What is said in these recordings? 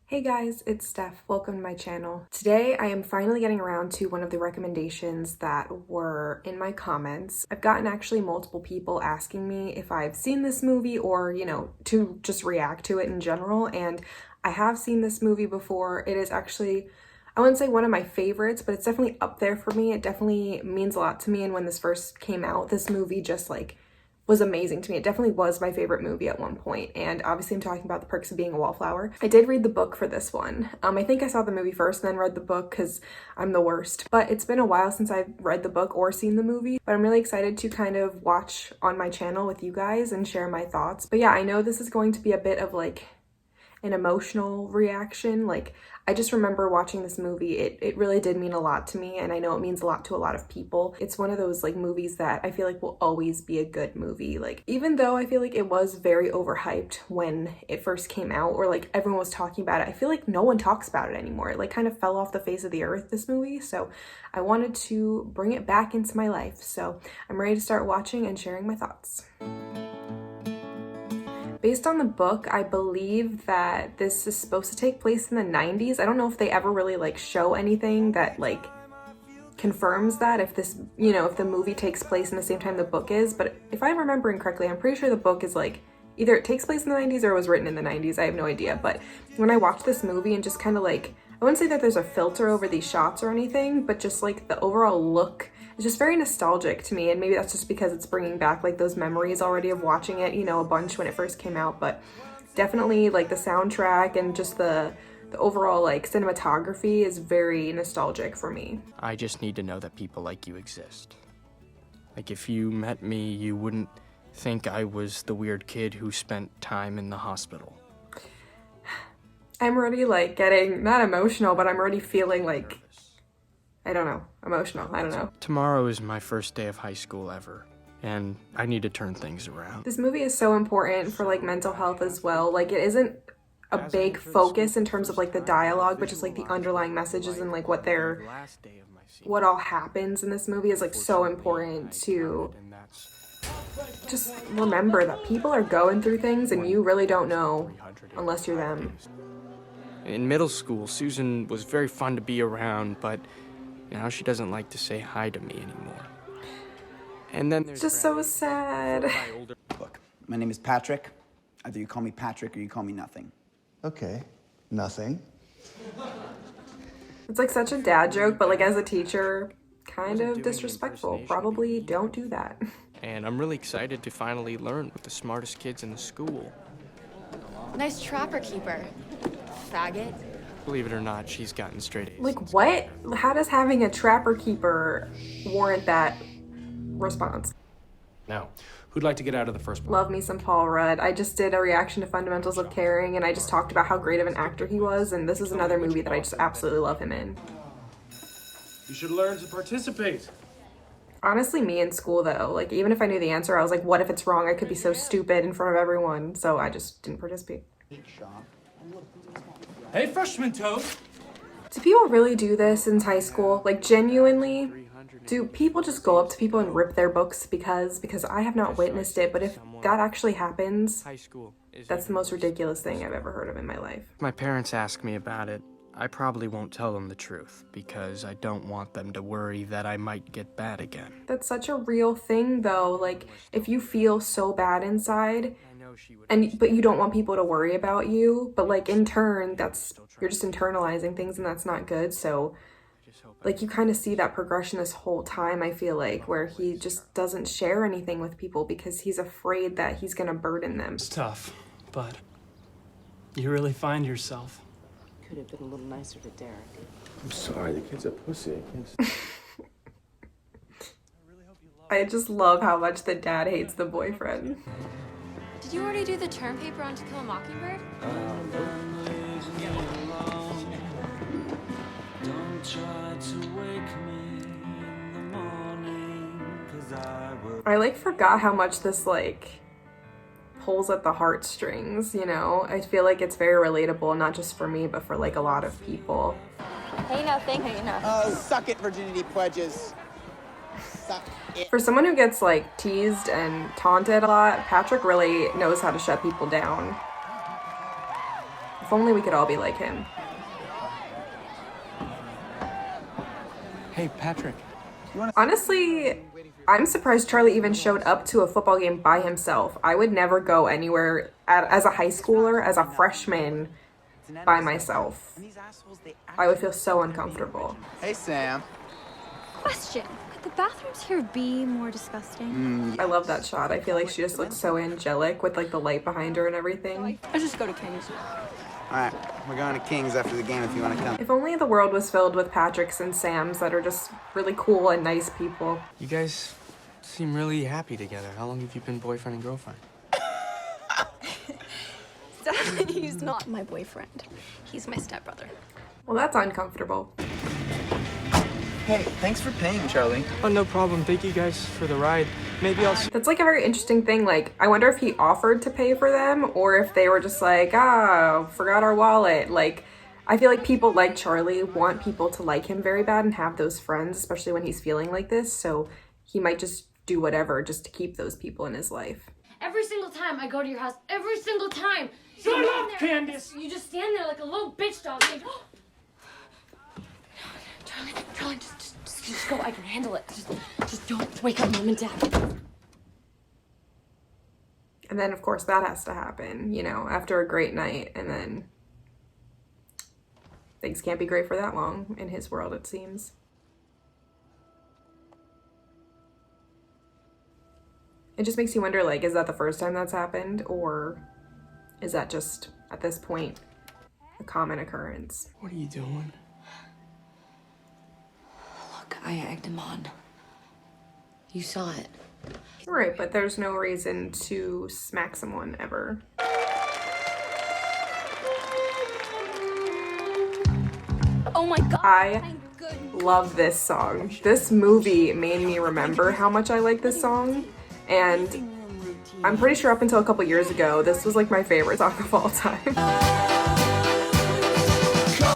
Hey guys, it's Steph. Welcome to my channel. Today I am finally getting around to one of the recommendations that were in my comments. I've gotten actually multiple people asking me if I've seen this movie or, to just react to it in general, and I have seen this movie before. It is actually, I wouldn't say one of my favorites, but it's definitely up there for me. It definitely means a lot to me, and when this first came out, this movie just was amazing to me. It definitely was my favorite movie at one point, and obviously I'm talking about The Perks of Being a Wallflower. I did read the book for this one. I think I saw the movie first and then read the book because I'm the worst. But it's been a while since I've read the book or seen the movie, but I'm really excited to kind of watch on my channel with you guys and share my thoughts. But yeah, I know this is going to be a bit of an emotional reaction. I just remember watching this movie. It really did mean a lot to me, and I know it means a lot to a lot of people. It's one of those movies that I feel like will always be a good movie. Even though I feel like it was very overhyped when it first came out, or everyone was talking about it, I feel like no one talks about it anymore. It kind of fell off the face of the earth, this movie, so I wanted to bring it back into my life. So I'm ready to start watching and sharing my thoughts. Based on the book, I believe that this is supposed to take place in the 90s. I don't know if they ever really show anything that confirms that, if this, if the movie takes place in the same time the book is, but if I'm remembering correctly, I'm pretty sure the book is either it takes place in the 90s or it was written in the 90s. I have no idea, but when I watched this movie and just kind of I wouldn't say that there's a filter over these shots or anything, but just the overall look, it's just very nostalgic to me, and maybe that's just because it's bringing back those memories already of watching it, a bunch when it first came out. But definitely the soundtrack and just the overall cinematography is very nostalgic for me. I just need to know that people like you exist. If you met me, you wouldn't think I was the weird kid who spent time in the hospital. I'm already getting, not emotional, but I'm already feeling I don't know, emotional, I don't know. Tomorrow is my first day of high school ever, and I need to turn things around. This movie is so important for mental health as well. It isn't a big focus in terms of the dialogue, but just the underlying messages and what all happens in this movie is so important to just remember that people are going through things and you really don't know unless you're them. In middle school, Susan was very fun to be around, but now she doesn't like to say hi to me anymore. And then there's just so sad. Look, my name is Patrick. Either you call me Patrick or you call me nothing. Okay, nothing. It's such a dad joke, but as a teacher, kind of disrespectful. Probably don't do that. And I'm really excited to finally learn with the smartest kids in the school. Nice trapper keeper, faggot. Believe it or not, she's gotten straight A's. What? How does having a trapper keeper warrant that response? Now, who'd like to get out of the first one? Love me some Paul Rudd. I just did a reaction to Fundamentals of Caring, and I just talked about how great of an actor he was, and this is another movie that I just absolutely love him in. You should learn to participate. Honestly, me in school though, even if I knew the answer, I was what if it's wrong? I could be so stupid in front of everyone, so I just didn't participate. Hey, freshman toad. Do people really do this in high school? Genuinely? Do people just go up to people and rip their books because I have not witnessed it, but if that actually happens, that's the most ridiculous thing I've ever heard of in my life. If my parents ask me about it, I probably won't tell them the truth because I don't want them to worry that I might get bad again. That's such a real thing though. If you feel so bad inside, but you don't want people to worry about you, but in turn, you're just internalizing things, and that's not good. So you kind of see that progression this whole time, I feel where he just doesn't share anything with people because he's afraid that he's gonna burden them. It's tough, but you really find yourself. Could have been a little nicer to Derek. I'm sorry, the kid's a pussy. I just love how much the dad hates the boyfriend. Did you already do the term paper on To Kill a Mockingbird? I forgot how much this pulls at the heartstrings, I feel it's very relatable, not just for me, but for a lot of people. Hey, nothing. Hey, enough. Oh, suck it, virginity pledges. Suck it. For someone who gets teased and taunted a lot, Patrick really knows how to shut people down. If only we could all be like him. Hey, Patrick. Honestly, I'm surprised Charlie even showed up to a football game by himself. I would never go anywhere as a high schooler, as a freshman, by myself. I would feel so uncomfortable. Hey, Sam. Question. Could the bathrooms here be more disgusting? I love that shot. I feel like she just looks so angelic with like the light behind her and everything. I just go to King's. All right, we're going to King's after the game if you want to come. If only the world was filled with Patricks and Sams that are just really cool and nice people. You guys seem really happy together. How long have you been boyfriend and girlfriend? He's not my boyfriend. He's my stepbrother. Well, that's uncomfortable. Hey, thanks for paying, Charlie. Oh, no problem. Thank you guys for the ride. Maybe I'll... That's like a very interesting thing. Like, I wonder if he offered to pay for them or if they were just like, forgot our wallet. Like, I feel like people like Charlie want people to like him very bad and have those friends, especially when he's feeling like this. So he might just do whatever just to keep those people in his life. Every single time I go to your house, every single time. Shut up, Candace! You just stand there like a little bitch dog. Like, Charlie, just go. I can handle it. Just don't wake up Mom and Dad. And then, of course, that has to happen, you know, after a great night. And then things can't be great for that long in his world, it seems. It just makes you wonder, like, is that the first time that's happened? Or is that just, at this point, a common occurrence? What are you doing? Look, I egged him on. You saw it. Right, but there's no reason to smack someone ever. Oh my god. I love this song. This movie made me remember how much I like this song, and I'm pretty sure up until a couple years ago, this was like my favorite song of all time.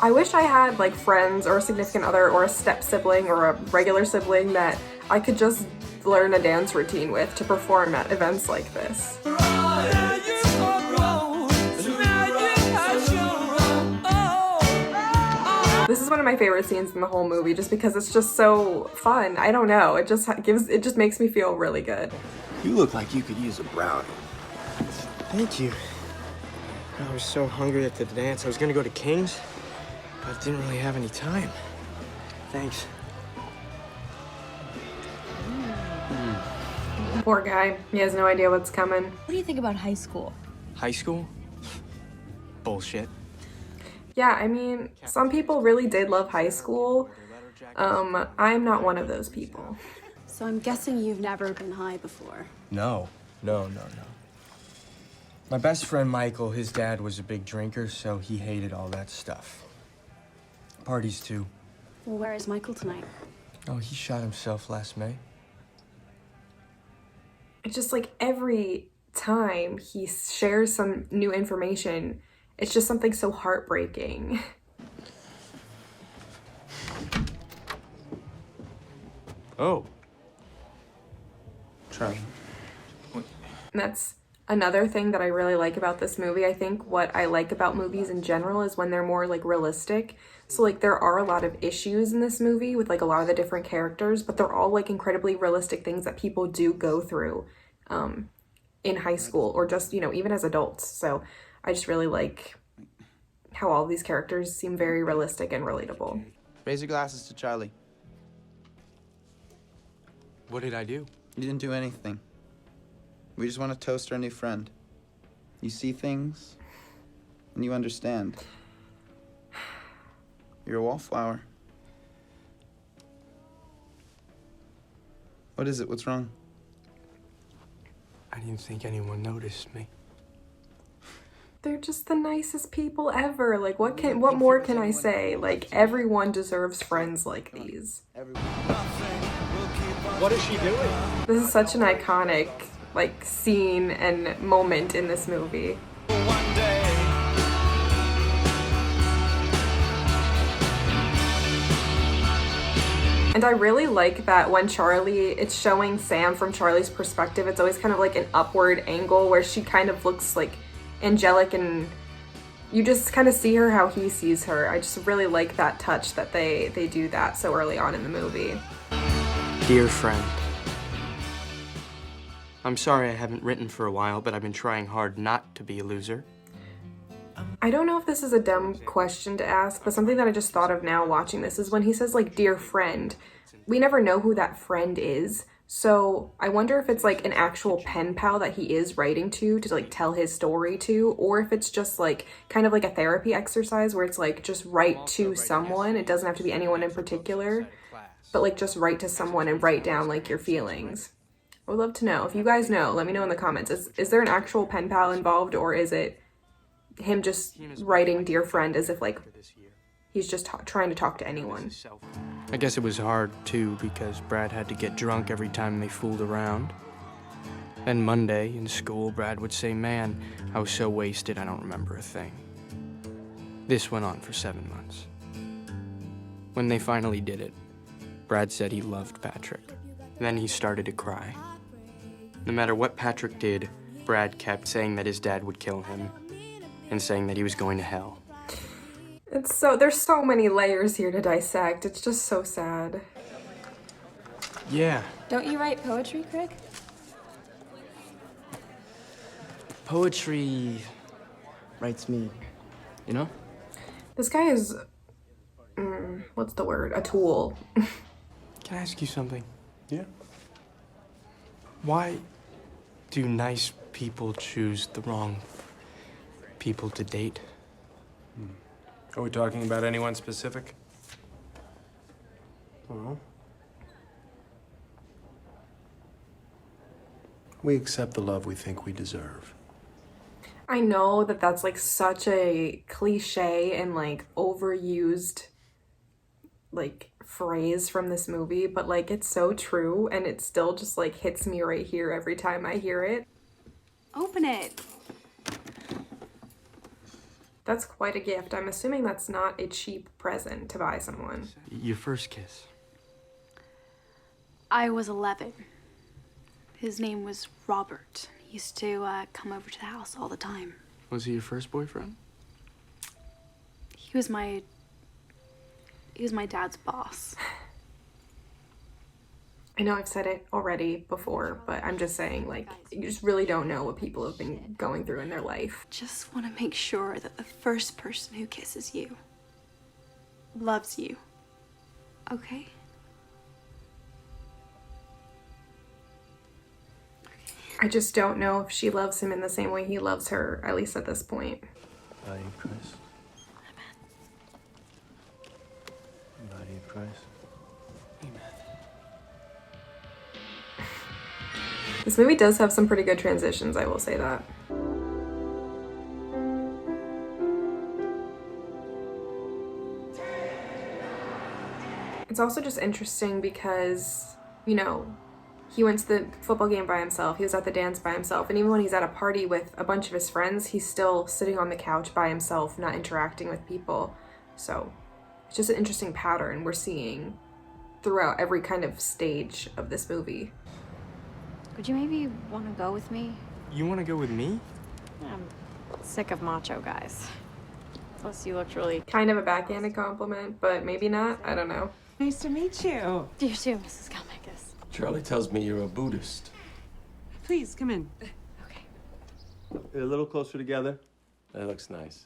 I wish I had like friends or a significant other or a step sibling or a regular sibling that I could just learn a dance routine with to perform at events like this. This is one of my favorite scenes in the whole movie just because it's just so fun. I don't know, it just makes me feel really good. You look like you could use a brownie. Thank you. I was so hungry at the dance. I was gonna go to King's, but didn't really have any time. Thanks. Poor guy, he has no idea what's coming. What do you think about high school? High school? Bullshit. Yeah, I mean, some people really did love high school. I'm not one of those people. So I'm guessing you've never been high before. No. My best friend Michael, his dad was a big drinker, so he hated all that stuff. Parties too. Well, where is Michael tonight? Oh, he shot himself last May. It's just like every time he shares some new information, it's just something so heartbreaking. Oh. Charlie. And that's another thing that I really like about this movie. I think what I like about movies in general is when they're more like realistic. So like there are a lot of issues in this movie with like a lot of the different characters, but they're all like incredibly realistic things that people do go through in high school or just, you know, even as adults. So I just really like how all these characters seem very realistic and relatable. Raise your glasses to Charlie. What did I do? You didn't do anything. We just want to toast our new friend. You see things, and you understand. You're a wallflower. What is it? What's wrong? I didn't think anyone noticed me. They're just the nicest people ever. Like, what more can I say? Like, everyone deserves friends like these. What is she doing? This is such an iconic, like, scene and moment in this movie. And I really like that when it's showing Sam from Charlie's perspective, it's always kind of like an upward angle where she kind of looks like angelic and you just kind of see her how he sees her. I just really like that touch that they do that so early on in the movie. Dear friend, I'm sorry I haven't written for a while, but I've been trying hard not to be a loser. I don't know if this is a dumb question to ask, but something that I just thought of now watching this is when he says, like, dear friend. We never know who that friend is, so I wonder if it's, like, an actual pen pal that he is writing to, like, tell his story to, or if it's just, like, kind of like a therapy exercise where it's, like, just write to someone. It doesn't have to be anyone in particular, but, like, just write to someone and write down, like, your feelings. I would love to know. If you guys know, let me know in the comments. Is there an actual pen pal involved, or is it him just writing dear friend as if, like, he's just trying to talk to anyone? I guess it was hard, too, because Brad had to get drunk every time they fooled around. And Monday, in school, Brad would say, man, I was so wasted I don't remember a thing. This went on for 7 months. When they finally did it, Brad said he loved Patrick. Then he started to cry. No matter what Patrick did, Brad kept saying that his dad would kill him and saying that he was going to hell. There's so many layers here to dissect. It's just so sad. Yeah. Don't you write poetry, Craig? Poetry writes me, you know? This guy is, what's the word? A tool. Can I ask you something? Yeah. Why do nice people choose the wrong people to date? Are we talking about anyone specific? We accept the love we think we deserve. I know that that's, like, such a cliche and, like, overused, like, phrase from this movie, but, like, it's so true, and it still just, like, hits me right here every time I hear it. Open it. That's quite a gift. I'm assuming that's not a cheap present to buy someone. Your first kiss. I was 11. His name was Robert. He used to come over to the house all the time. Was he your first boyfriend? He was my dad's boss. I know I've said it already before, but I'm just saying, like, you just really don't know what people have been going through in their life. Just want to make sure that the first person who kisses you loves you. Okay? I just don't know if she loves him in the same way he loves her, at least at this point. Body of Christ. Body of Christ. This movie does have some pretty good transitions, I will say that. It's also just interesting because, you know, he went to the football game by himself, he was at the dance by himself, and even when he's at a party with a bunch of his friends, he's still sitting on the couch by himself, not interacting with people. So it's just an interesting pattern we're seeing throughout every kind of stage of this movie. Would you maybe want to go with me? You want to go with me? I'm sick of macho guys. Plus, you looked really... Kind of a backhanded compliment, but maybe not. I don't know. Nice to meet you. You too, Mrs. Kalmakis. Charlie tells me you're a Buddhist. Please, come in. A little closer together. That looks nice.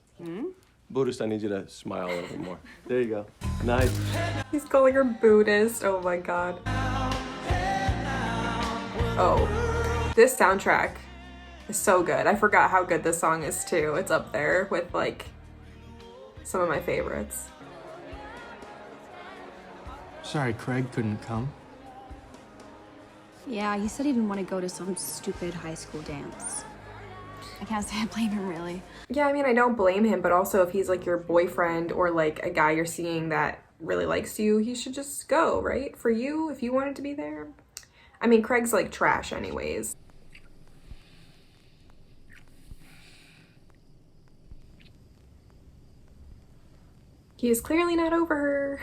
Buddhist, I need you to smile a little bit more. There you go. Nice. He's calling her Buddhist. Oh my god. Oh, this soundtrack is so good. I forgot how good this song is too. It's up there with, like, some of my favorites. Sorry, Craig couldn't come. Yeah, he said he didn't want to go to some stupid high school dance. I can't say I blame him, really. Yeah, I mean, I don't blame him, but also if he's, like, your boyfriend or, like, a guy you're seeing that really likes you, he should just go, right? For you, if you wanted to be there. I mean, Craig's, like, trash anyways. He is clearly not over her.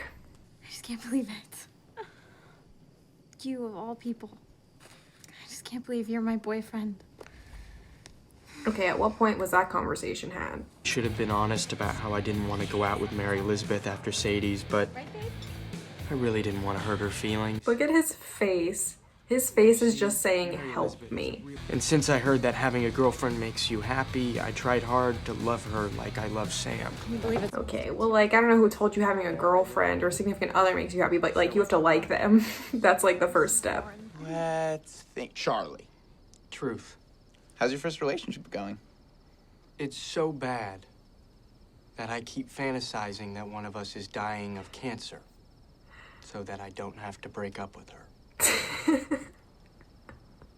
I just can't believe it. You, of all people. I just can't believe you're my boyfriend. Okay, at what point was that conversation had? Should have been honest about how I didn't want to go out with Mary Elizabeth after Sadie's, but I really didn't want to hurt her feelings. Look at his face. His face is just saying, help me. And since I heard that having a girlfriend makes you happy, I tried hard to love her like I love Sam. Okay, well, like, I don't know who told you having a girlfriend or significant other makes you happy, but, like, you have to like them. That's, like, the first step. Let's think. Charlie, Truth. how's your first relationship going? It's so bad that I keep fantasizing that one of us is dying of cancer so that I don't have to break up with her.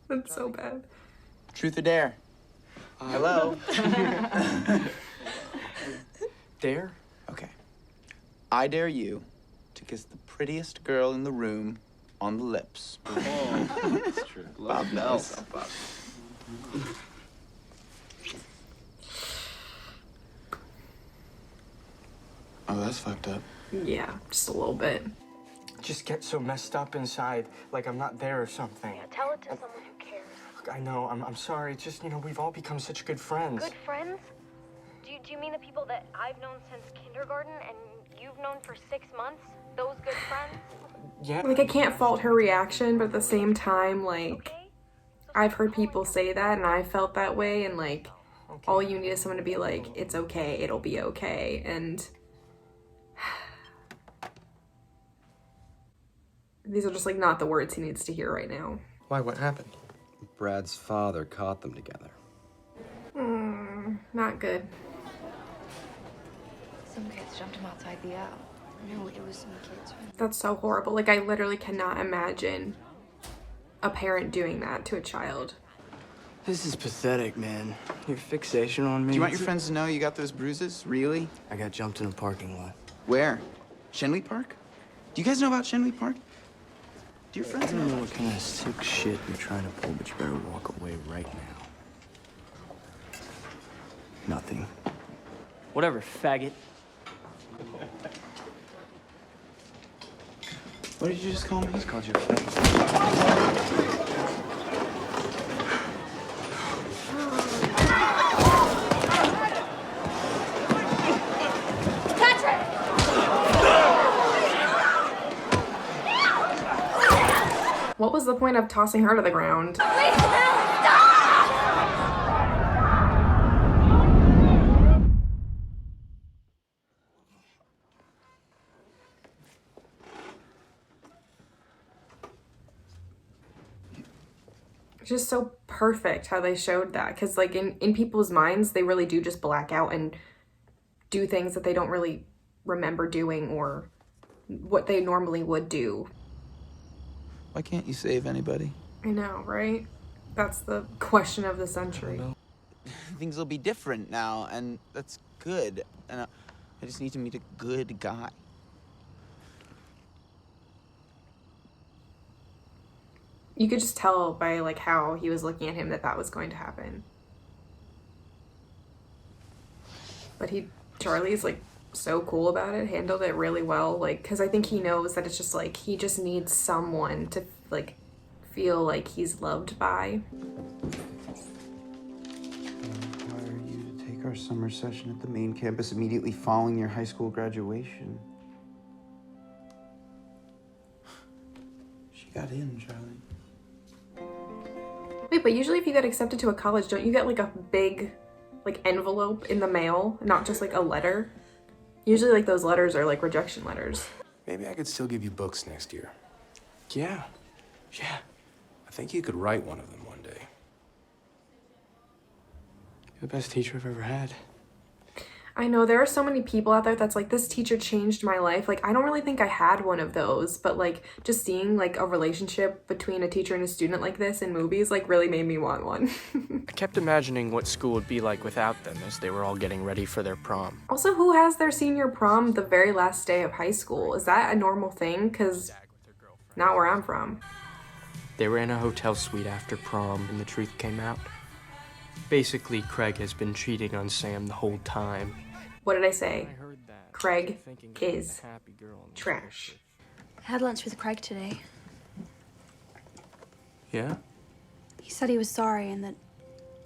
That's so bad. Truth or dare? Hello? Dare? Okay. I dare you to kiss the prettiest girl in the room on the lips. Oh, that's true. Bob knows. Oh, that's fucked up. Yeah, just a little bit. Just get so messed up inside, like I'm not there or something. Yeah, tell it to someone who cares. Look, I know, I'm sorry. It's just, you know, we've all become such good friends. Good friends? Do you mean the people that I've known since kindergarten and you've known for 6 months? Those good friends? Yeah. Like, I can't fault her reaction, but at the same time, like, I've heard people say that, and I felt that way, and, like, all you need is someone to be like, it's okay, it'll be okay, and these are just, like, not the words he needs to hear right now. Why, what happened? Brad's father caught them together. Not good. Some kids jumped him outside the aisle. No, it was some kids. That's so horrible. Like, I literally cannot imagine a parent doing that to a child. This is pathetic, man. Your fixation on me. Do you want your friends to know you got those bruises? Really? I got jumped in a parking lot. Where? Shenley Park? Do you guys know about Shenley Park? Do your friends I don't know? know what kind of sick shit you're trying to pull, but you better walk away right now. Nothing. Whatever, faggot. What did you just call me? I just called you a faggot. What was the point of tossing her to the ground? Just so perfect how they showed that, because like in people's minds they really do just black out and do things that they don't really remember doing or what they normally would do. Why can't you save anybody? I know, right? That's the question of the century. Things will be different now, and that's good. And I just need to meet a good guy. You could just tell by like how he was looking at him that was going to happen. But Charlie's like so cool about it, handled it really well, like, because I think he knows that it's just like he just needs someone to like feel like he's loved by. Require you to take our summer session at the main campus immediately following your high school graduation. She got in, Charlie. Wait, but usually if you get accepted to a college, don't you get like a big like envelope in the mail, not just like a letter? Usually like those letters are like rejection letters. Maybe I could still give you books next year. Yeah. I think you could write one of them one day. You're the best teacher I've ever had. I know there are so many people out there that's like, this teacher changed my life. Like, I don't really think I had one of those, but like just seeing like a relationship between a teacher and a student like this in movies like really made me want one. I kept imagining what school would be like without them as they were all getting ready for their prom. Also, who has their senior prom the very last day of high school? Is that a normal thing? Because not where I'm from. They were in a hotel suite after prom and the truth came out. Basically, Craig has been cheating on Sam the whole time. What did I say? Craig is trash. I had lunch with Craig today. Yeah? He said he was sorry and that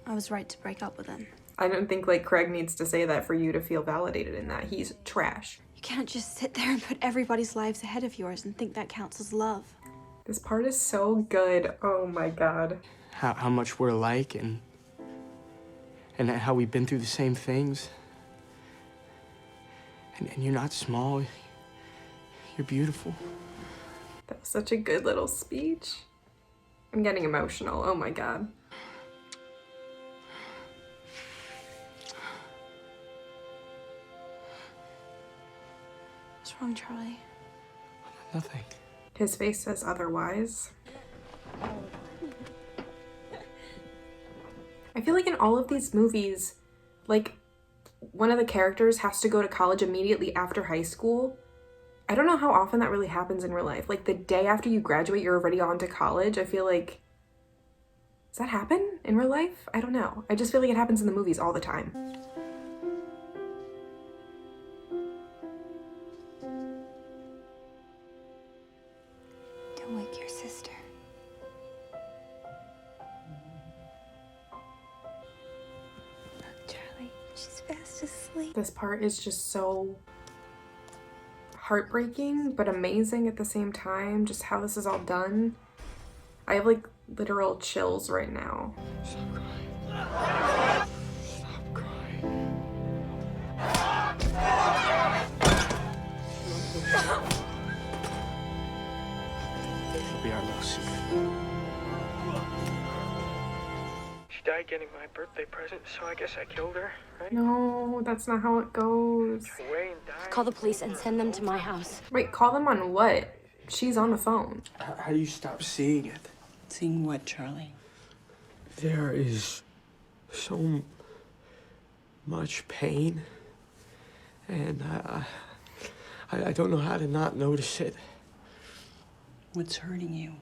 I was right to break up with him. I don't think like Craig needs to say that for you to feel validated in that. He's trash. You can't just sit there and put everybody's lives ahead of yours and think that counts as love. This part is so good. Oh my god. How much we're alike and how we've been through the same things. And you're not small. You're beautiful. That was such a good little speech. I'm getting emotional. Oh my god. What's wrong, Charlie? Nothing. His face says otherwise. I feel like in all of these movies, like, one of the characters has to go to college immediately after high school. I don't know how often that really happens in real life. Like, the day after you graduate, you're already on to college. I feel like... Does that happen in real life? I don't know. I just feel like it happens in the movies all the time. Don't wake your sister. Charlie, she's fast asleep. This part is just so heartbreaking, but amazing at the same time. Just how this is all done. I have like literal chills right now. Stop crying. Stop crying. It'll be our little secret. She died getting my birthday present, so I guess I killed her, right? No, that's not how it goes. Wayne died. Call the police and send them to my house. Wait, call them on what? She's on the phone. How do you stop seeing it? Seeing what, Charlie? There is so much pain, and I don't know how to not notice it. What's hurting you?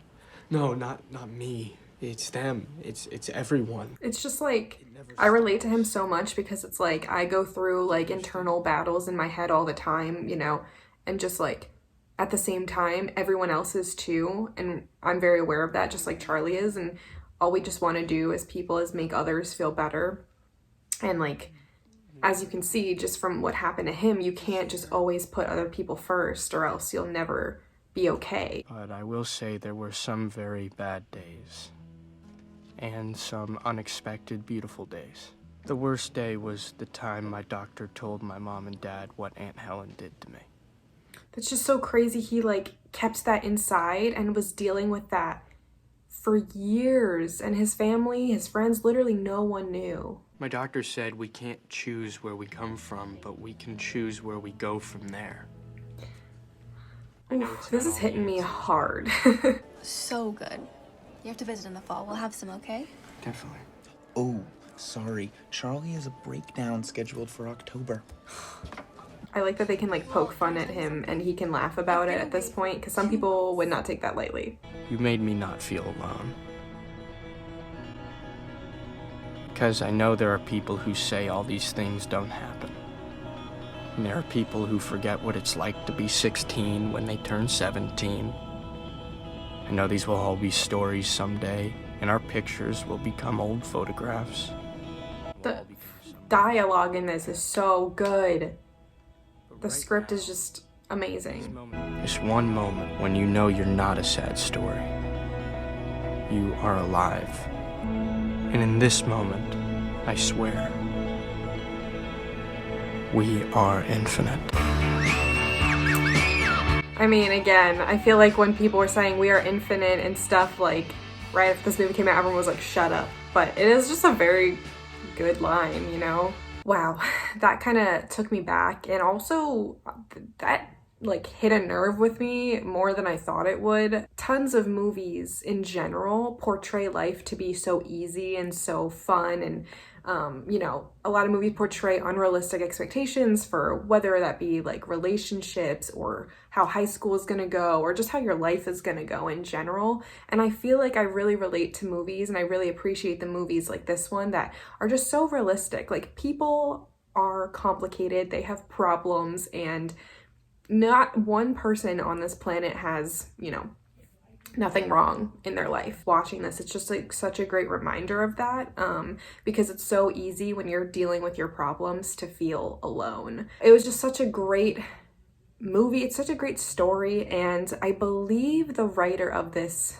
No, not me. It's them. It's everyone. It's just like, I relate to him so much because it's like, I go through like internal battles in my head all the time, you know, and just like, at the same time, everyone else is too, and I'm very aware of that, just like Charlie is, and all we just want to do as people is make others feel better. And like, as you can see, just from what happened to him, you can't just always put other people first, or else you'll never be okay. But I will say there were some very bad days, and some unexpected beautiful days. The worst day was the time my doctor told my mom and dad what Aunt Helen did to me. That's just so crazy. He like kept that inside and was dealing with that for years, and his family, his friends, literally no one knew. My doctor said we can't choose where we come from, but we can choose where we go from there. Oof, this is hitting me hard. So good. You have to visit in the fall. We'll have some, okay? Definitely. Oh, sorry. Charlie has a breakdown scheduled for October. I like that they can like poke fun at him and he can laugh about it at this point, because some people would not take that lightly. You made me not feel alone. Because I know there are people who say all these things don't happen. And there are people who forget what it's like to be 16 when they turn 17. I know these will all be stories someday, and our pictures will become old photographs. The dialogue in this is so good. The script is just amazing. This one moment when you know you're not a sad story. You are alive. And in this moment, I swear, we are infinite. I mean, again, I feel like when people were saying we are infinite and stuff, like, right after this movie came out, everyone was like, shut up. But it is just a very good line, you know? Wow, that kind of took me back, and also that like hit a nerve with me more than I thought it would. Tons of movies in general portray life to be so easy and so fun, and you know, a lot of movies portray unrealistic expectations for whether that be like relationships or how high school is gonna go or just how your life is gonna go in general. And I feel like I really relate to movies, and I really appreciate the movies like this one that are just so realistic. Like, people are complicated, they have problems, and not one person on this planet has, you know, nothing wrong in their life. Watching this, it's just like such a great reminder of that, because it's so easy when you're dealing with your problems to feel alone. It was just such a great movie. It's such a great story, and I believe the writer of this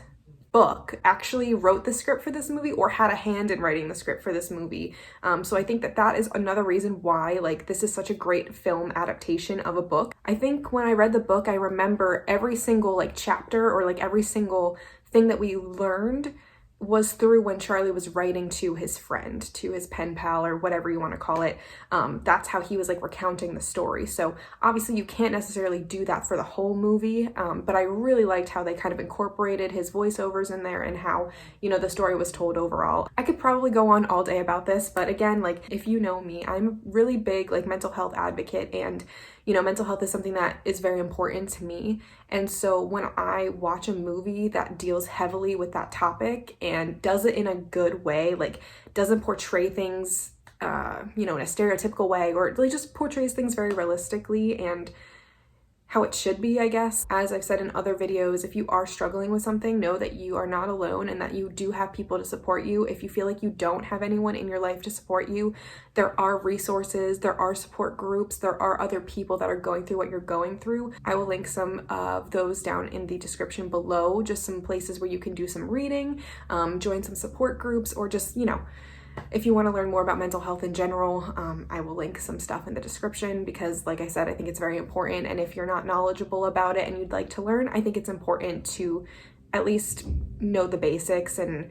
book actually wrote the script for this movie or had a hand in writing the script for this movie. So I think that that is another reason why like this is such a great film adaptation of a book. I think when I read the book, I remember every single like chapter or like every single thing that we learned was through when Charlie was writing to his friend, to his pen pal, or whatever you want to call it. That's how he was like recounting the story. So obviously you can't necessarily do that for the whole movie, but I really liked how they kind of incorporated his voiceovers in there and how, you know, the story was told overall. I could probably go on all day about this, but again, like if you know me, I'm a really big like mental health advocate, and you know, mental health is something that is very important to me. And so when I watch a movie that deals heavily with that topic and does it in a good way, like doesn't portray things, you know, in a stereotypical way, or really just portrays things very realistically and how it should be, I guess. As I've said in other videos, if you are struggling with something, know that you are not alone and that you do have people to support you. If you feel like you don't have anyone in your life to support you, there are resources, there are support groups, there are other people that are going through what you're going through. I will link some of those down in the description below, just some places where you can do some reading, join some support groups, or just, you know, if you want to learn more about mental health in general, I will link some stuff in the description because, like I said, I think it's very important. And if you're not knowledgeable about it and you'd like to learn, I think it's important to at least know the basics and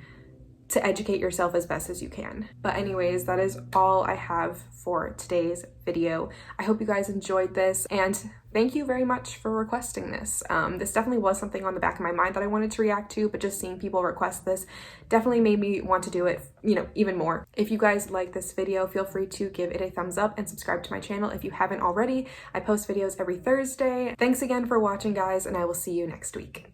to educate yourself as best as you can. But anyways, that is all I have for today's video. I hope you guys enjoyed this, and thank you very much for requesting this. This definitely was something on the back of my mind that I wanted to react to, but just seeing people request this definitely made me want to do it, you know, even more. If you guys like this video, feel free to give it a thumbs up and subscribe to my channel if you haven't already. I post videos every Thursday. Thanks again for watching, guys, and I will see you next week.